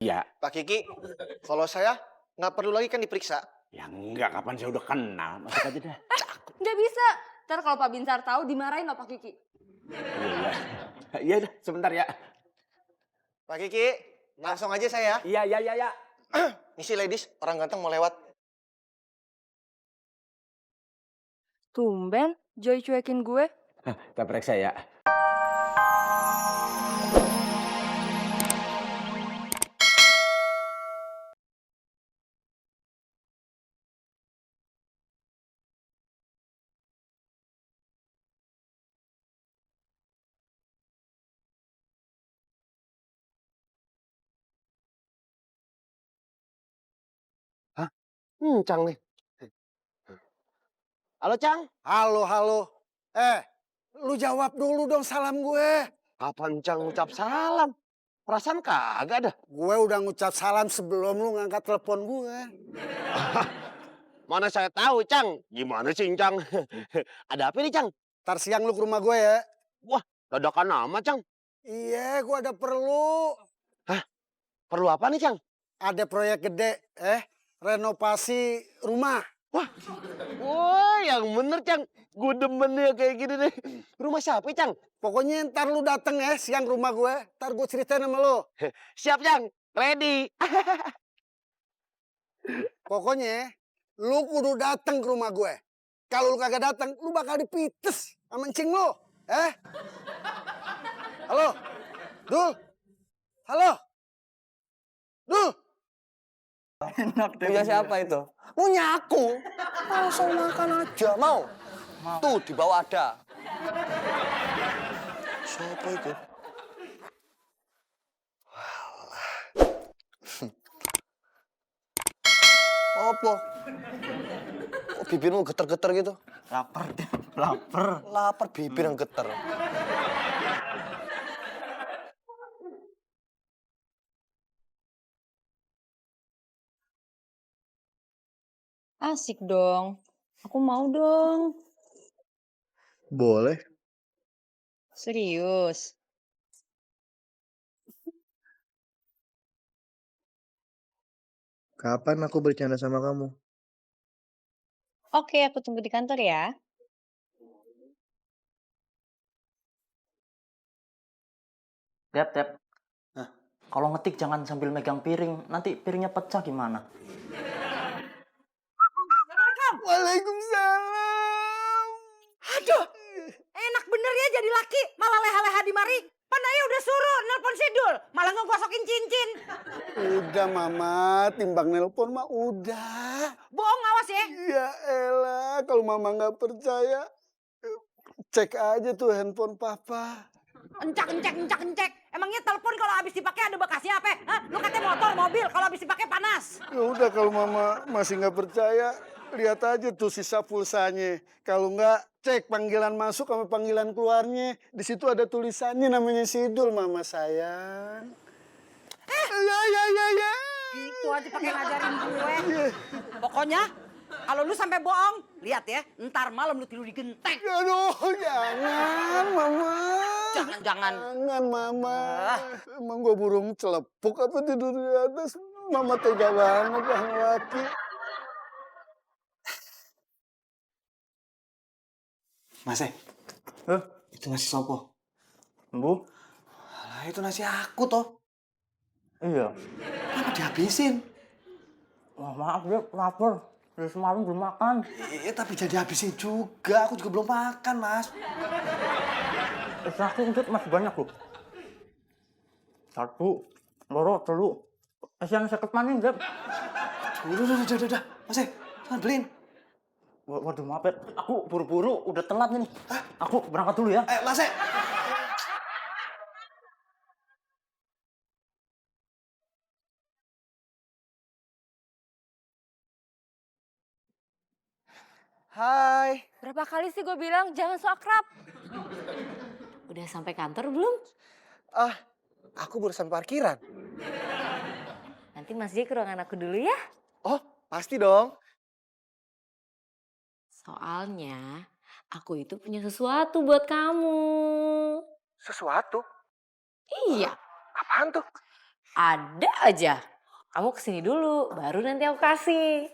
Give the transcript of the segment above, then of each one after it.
Iya. Pak Kiki, kalau saya nggak perlu lagi kan diperiksa. Ya enggak, kapan saya udah kenal. Masuk aja dah. Nggak bisa. Ntar kalau Pak Binsar tahu dimarahin sama Pak Kiki. Iya. Iya dah, sebentar ya. Pak Kiki, langsung aja saya. Iya. Misi ladies, orang ganteng mau lewat. Tumben, Joy cuekin gue. Kita periksa ya. Cang nih. Halo, Cang. Halo. Lu jawab dulu dong salam gue. Kapan Cang ngucap salam? Perasaan kagak ada. Gue udah ngucap salam sebelum lu ngangkat telepon gue. Mana saya tahu, Cang. Gimana sih, Cang? Ada apa nih, Cang? Ntar siang lu ke rumah gue ya. Wah, dadakan amat, Cang. Iya, gue ada perlu. Perlu apa nih, Cang? Ada proyek gede, renovasi rumah. Wah, yang bener, Cang. Gue demen ya kayak gini deh. Rumah siapa, Cang? Pokoknya ntar lu dateng ya siang ke rumah gue. Ntar gue ceritain sama lu. Siap, Cang. Ready. Pokoknya lu kudu dateng ke rumah gue. Kalau lu kagak dateng, lu bakal dipites sama encing lu. Halo? Dul? Halo? Dul? Enak deh. Punya siapa itu? Punya aku. Langsung makan aja, mau? Tuh, di bawah ada. Siapa itu? Apa? Kok bibirmu geter-geter gitu? Lapar deh, lapar. Lapar bibir yang geter. Asik dong. Aku mau dong. Boleh. Serius. Kapan aku bercanda sama kamu? Oke, aku tunggu di kantor ya. Tep. Kalau ngetik jangan sambil megang piring, nanti piringnya pecah gimana? Waalaikumsalam. Aduh, enak bener ya jadi laki, malah leha-leha di mari. Panaya udah suruh nelpon Sidul, malah ngegosokin cincin. Udah mama, timbang nelpon mah udah. Bohong awas ya. Ya elah, kalau mama nggak percaya, cek aja tuh handphone papa. Encak. Emangnya telepon kalau habis dipakai ada bekasnya apa? Hah? Lu katanya motor, mobil, kalau habis dipakai panas. Ya udah kalau mama masih nggak percaya, lihat aja tuh sisa pulsanya. Kalau nggak, cek panggilan masuk sama panggilan keluarnya. Di situ ada tulisannya namanya Sidul, mama sayang. Ya. Itu aja pakai ngajarin gue. Pokoknya kalau lu sampai bohong, lihat ya, ntar malam lu tidur di genteng. Aduh, jangan mama. Jangan. Jangan mama. Emang gua burung celepuk apa tidur di atas? Mama tega banget sama laki. Mas, itu nasi sopo. Bu? Alah, itu nasi aku toh. Iya. Kenapa dihabisin? Wah, maaf ya, lapar. Dari semalam belum makan. Iya, tapi jadi habisin juga. Aku juga belum makan, Mas. Aku udah masih banyak loh. 1, 2, 3. Asian seket maning, Dep. Udah. Mas, jangan beliin. Waduh, maaf ya. Aku buru-buru, udah telat nih. Aku berangkat dulu ya. Mas. Hai. Berapa kali sih gue bilang jangan so akrab. Udah sampai kantor belum? Aku baru sampai parkiran. Nanti Mas J ke ruangan aku dulu ya. Oh, pasti dong. Soalnya aku itu punya sesuatu buat kamu. Sesuatu? Iya. Apaan tuh? Ada aja. Kamu kesini dulu, baru nanti aku kasih.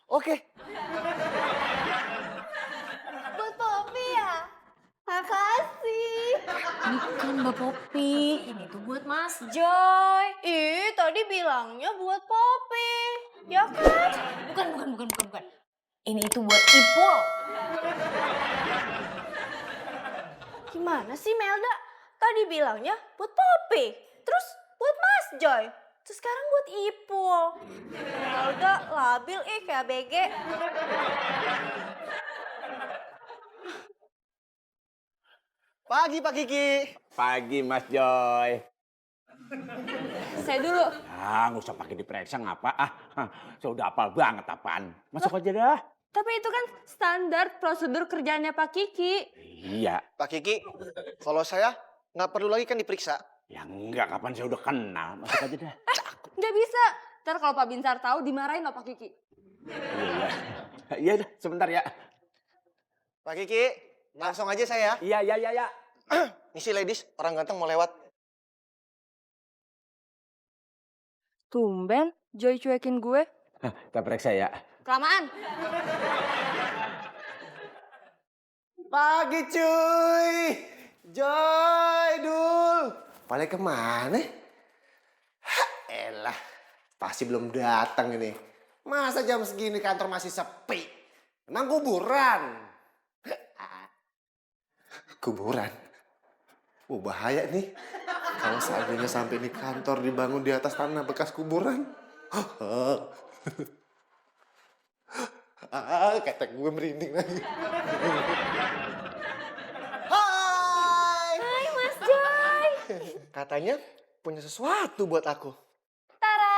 Oke. Buat Poppy ya? Makasih. Bukan Mbak Poppy, ini tuh buat Mas Joy. Ih, tadi bilangnya buat Poppy. Ya kan? Bukan. Ini itu buat Ipul. Gimana sih Melda? Tadi bilangnya buat Poppy, terus buat Mas Joy, terus sekarang buat Ipul. Melda labil kayak BG. Pagi Pak Kiki. Pagi Mas Joy. Saya dulu. Ah, nggak usah pakai diperiksa ngapa? Saya udah hafal banget apaan. Masuk aja dah. Tapi itu kan standar prosedur kerjaannya Pak Kiki. Iya. Pak Kiki, kalau saya nggak perlu lagi kan diperiksa. Ya enggak, kapan saya udah kenal. Masuk aja dah. Nggak bisa. Ntar kalau Pak Binsar tahu dimarahin loh Pak Kiki. Iya. Iya dah, sebentar ya. Pak Kiki, langsung aja saya. Iya. Misi ladies, orang ganteng mau lewat. Tumben, Joy cuekin gue. Kita periksa ya. Kelamaan. Pagi cuy. Joy, Dul. Pada kemana? Elah, pasti belum datang ini. Masa jam segini kantor masih sepi? Emang kuburan? Kuburan? Bahaya nih. Kalau seandainya sampai di kantor dibangun di atas tanah bekas kuburan. Kata gue merinding lagi. Hai! Hai Mas Joy. Katanya punya sesuatu buat aku. Tara,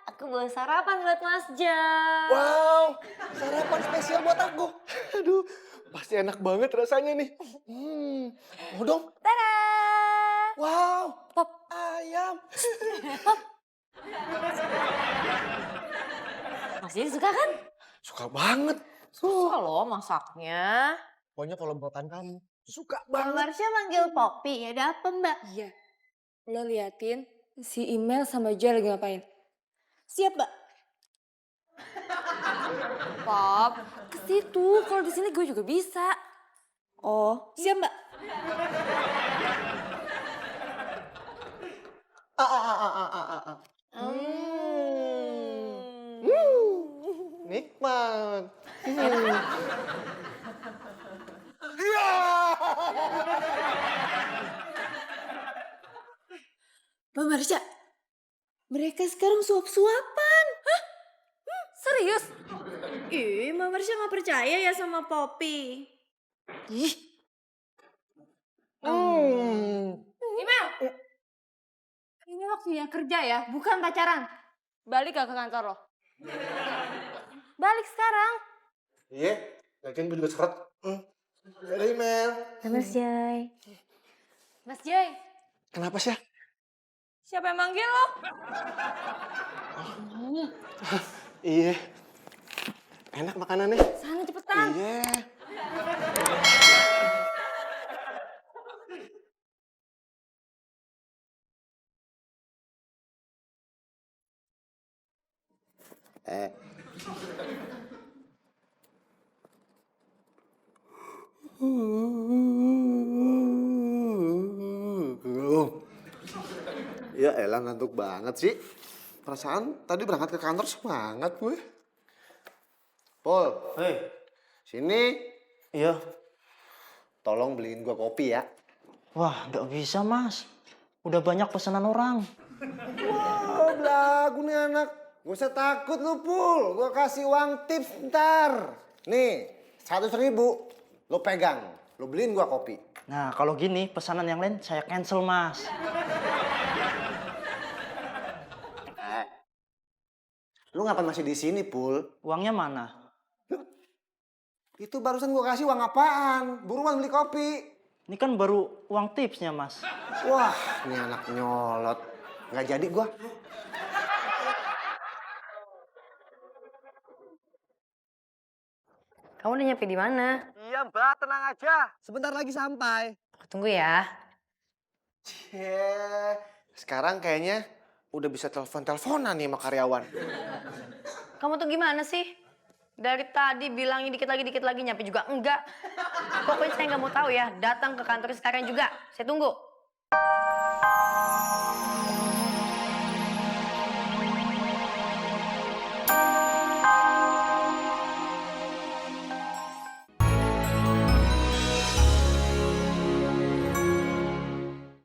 aku bawa sarapan buat Mas Joy. Wow, sarapan spesial buat aku. Aduh, pasti enak banget rasanya nih. Mau dong? Tara. Wow, Pop. ayam. Mas Joy suka kan? Suka banget. Suka loh masaknya. Pokoknya kalau buatan kamu. Suka Bang banget. Marsha manggil Poppy, ada apa Mbak? Iya. Lo liatin si Email sama Joy lagi ngapain? Siap Mbak. Pop, ke situ. Kalau di sini gue juga bisa. Oh, siap Mbak. Nikmat. Mbak Marsha, mereka sekarang suap-suapan. Serius? Ih, Mbak Marsha nggak percaya ya sama Poppy. Ih, Email. Ini waktunya kerja ya, bukan pacaran. Balik gak ke kantor lo? Balik sekarang. Iya, lagian gue juga seret. Ada email. Mas Joy. Mas Joy, Kenapa sih? siapa yang manggil lo? Iya. Enak makanannya. Sana cepetan. Iya. Ya elah ngantuk banget sih. Perasaan tadi berangkat ke kantor semangat gue. Pol, Hei, sini. iya. Tolong beliin gue kopi ya. Wah, nggak bisa mas. Udah banyak pesanan orang. Oh, belagu nih anak. Gak usah takut lu, Pul. Gue kasih uang tips ntar. Nih, 100.000. Lo pegang. Lo beliin gue kopi. Nah, kalau gini pesanan yang lain saya cancel mas. Lu ngapain masih di sini, Pul? Uangnya mana? Itu barusan gue kasih uang apaan? Buruan beli kopi. Ini kan baru uang tipsnya mas. Wah, ini anak nyolot. Nggak jadi gue. Kamu udah nyampe di mana? Iya, Mbak. Tenang aja. Sebentar lagi sampai. Aku tunggu ya. Cie, Sekarang kayaknya udah bisa telepon-teleponan nih sama karyawan. Kamu tuh gimana sih? Dari tadi bilangnya dikit lagi nyampe juga enggak. Pokoknya saya nggak mau tahu ya. Datang ke kantor sekarang juga. Saya tunggu.